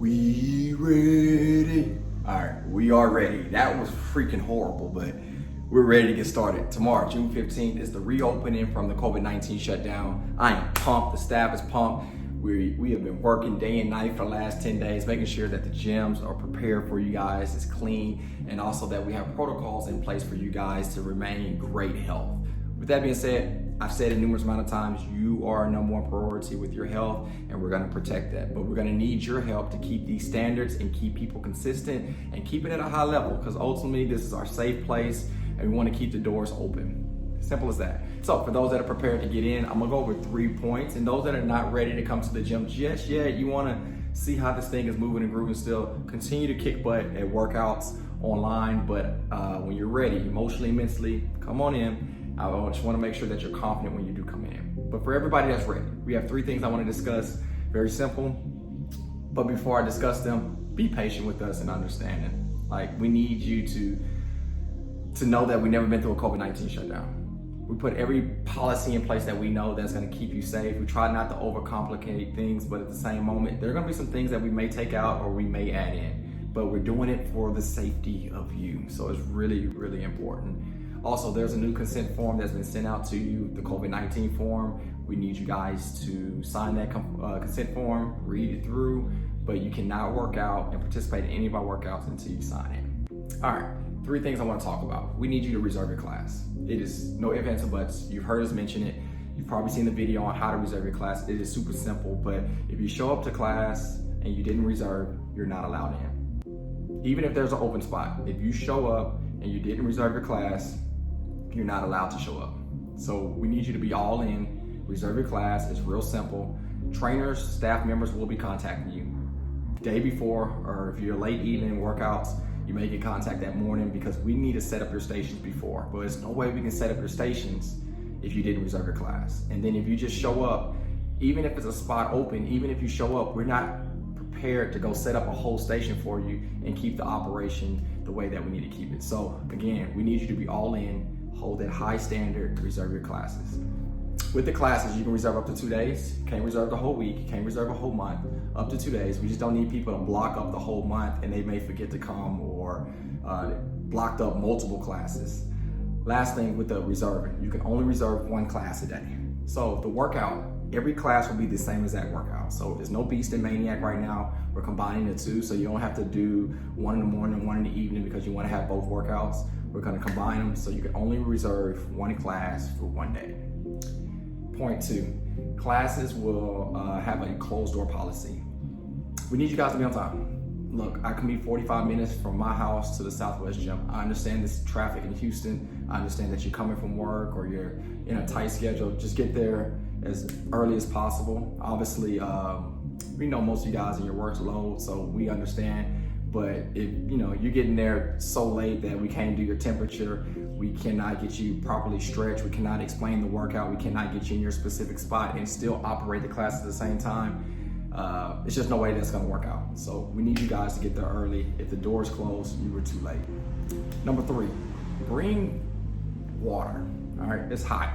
We ready? All right, we are ready. That was freaking horrible, but we're ready to get started. Tomorrow, June 15th, is the reopening from the COVID-19 shutdown. I am pumped. The staff is pumped. We have been working day and night for the last 10 days, making sure that the gyms are prepared for you guys, it's clean, and also that we have protocols in place for you guys to remain in great health. With that being said, I've said it numerous amount of times, you are our number one priority with your health, and we're gonna protect that. But we're gonna need your help to keep these standards and keep people consistent and keep it at a high level, because ultimately this is our safe place and we wanna keep the doors open. Simple as that. So for those that are prepared to get in, I'm gonna go over 3 points, and those that are not ready to come to the gym just yet, you wanna see how this thing is moving and grooving still, continue to kick butt at workouts online, but when you're ready, emotionally, mentally, come on in. I just wanna make sure that you're confident when you do come in. But for everybody that's ready, we have 3 things I wanna discuss, very simple. But before I discuss them, be patient with us and understanding. Like, we need you to know that we've never been through a COVID-19 shutdown. We put every policy in place that we know that's gonna keep you safe. We try not to overcomplicate things, but at the same moment, there are gonna be some things that we may take out or we may add in, but we're doing it for the safety of you. So it's really, really important. Also, there's a new consent form that's been sent out to you, the COVID-19 form. We need you guys to sign that consent form, read it through, but you cannot work out and participate in any of our workouts until you sign it. All right, 3 things I wanna talk about. We need you to reserve your class. It is no ifs, ands, or buts. You've heard us mention it. You've probably seen the video on how to reserve your class. It is super simple, but if you show up to class and you didn't reserve, you're not allowed in. Even if there's an open spot, if you show up and you didn't reserve your class, you're not allowed to show up. So we need you to be all in, reserve your class. It's real simple. Trainers, staff members will be contacting you day before, or if you're late evening workouts, you may get contact that morning, because we need to set up your stations before. But there's no way we can set up your stations if you didn't reserve your class. And then if you just show up, even if it's a spot open, even if you show up, we're not prepared to go set up a whole station for you and keep the operation the way that we need to keep it. So again, we need you to be all in, hold that high standard, reserve your classes. With the classes, you can reserve up to 2 days. You can't reserve the whole week, you can't reserve a whole month, up to 2 days. We just don't need people to block up the whole month and they may forget to come, or blocked up multiple classes. Last thing with the reserving, you can only reserve 1 class a day. So the workout, every class will be the same exact workout. So there's no Beast and Maniac right now. We're combining the 2, so you don't have to do 1 in the morning and 1 in the evening because you wanna have both workouts. We're gonna combine them, so you can only reserve 1 class for 1 day. Point 2, classes will have a closed door policy. We need you guys to be on time. Look, I commute 45 minutes from my house to the Southwest Gym. I understand this traffic in Houston. I understand that you're coming from work or you're in a tight schedule. Just get there as early as possible. Obviously, we know most of you guys in your work's load, so we understand. But if you're getting there so late that we can't do your temperature, we cannot get you properly stretched, we cannot explain the workout, we cannot get you in your specific spot and still operate the class at the same time, it's just no way that's gonna work out. So we need you guys to get there early. If the door's closed, you were too late. Number 3, bring water. All right, it's hot.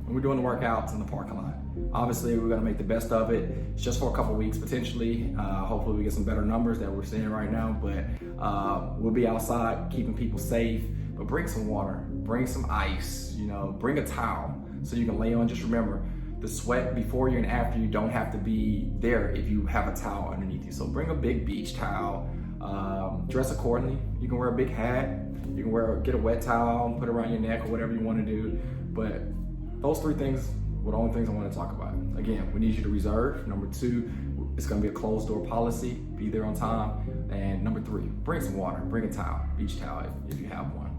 And we're doing the workouts in the parking lot. Obviously, we're gonna make the best of it. It's just for a couple weeks, potentially. Hopefully we get some better numbers that we're seeing right now, but we'll be outside keeping people safe. But bring some water, bring some ice, bring a towel so you can lay on. Just remember, the sweat before you and after you don't have to be there if you have a towel underneath you. So bring a big beach towel, dress accordingly. You can wear a big hat, you can get a wet towel and put it around your neck or whatever you wanna do. But those 3 things were the only things I want to talk about. Again, we need you to reserve. Number 2, it's going to be a closed door policy. Be there on time. And number 3, bring some water. Bring a towel, beach towel if you have one.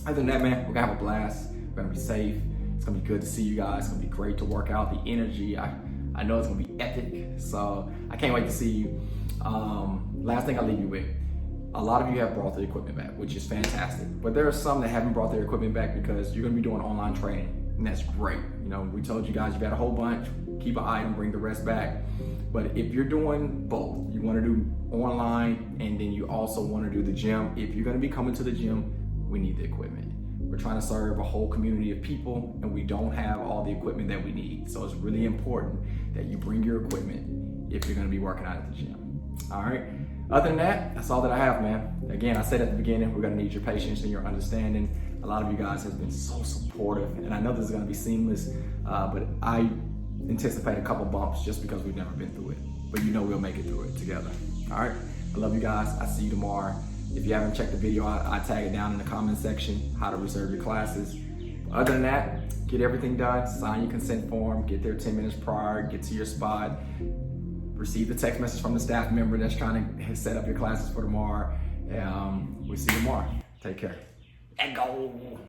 Other than that, man, we're going to have a blast. We're going to be safe. It's going to be good to see you guys. It's going to be great to work out. The energy, I know it's going to be epic. So I can't wait to see you. Last thing I'll leave you with. A lot of you have brought the equipment back, which is fantastic. But there are some that haven't brought their equipment back because you're going to be doing online training. And that's great. We told you guys you got a whole bunch, keep an item, bring the rest back. But if you're doing both, you want to do online and then you also want to do the gym, if you're going to be coming to the gym, we need the equipment. We're trying to serve a whole community of people and we don't have all the equipment that we need. So it's really important that you bring your equipment if you're going to be working out at the gym. All right. Other than that, that's all that I have, man. Again, I said at the beginning, we're gonna need your patience and your understanding. A lot of you guys have been so supportive, and I know this is gonna be seamless, but I anticipate a couple bumps just because we've never been through it. But you know we'll make it through it together. All right. I love you guys. I'll see you tomorrow. If you haven't checked the video, I tag it down in the comment section, how to reserve your classes. Other than that, get everything done, sign your consent form, get there 10 minutes prior, get to your spot, receive the text message from the staff member that's trying to set up your classes for tomorrow. We'll see you tomorrow. Take care. And go.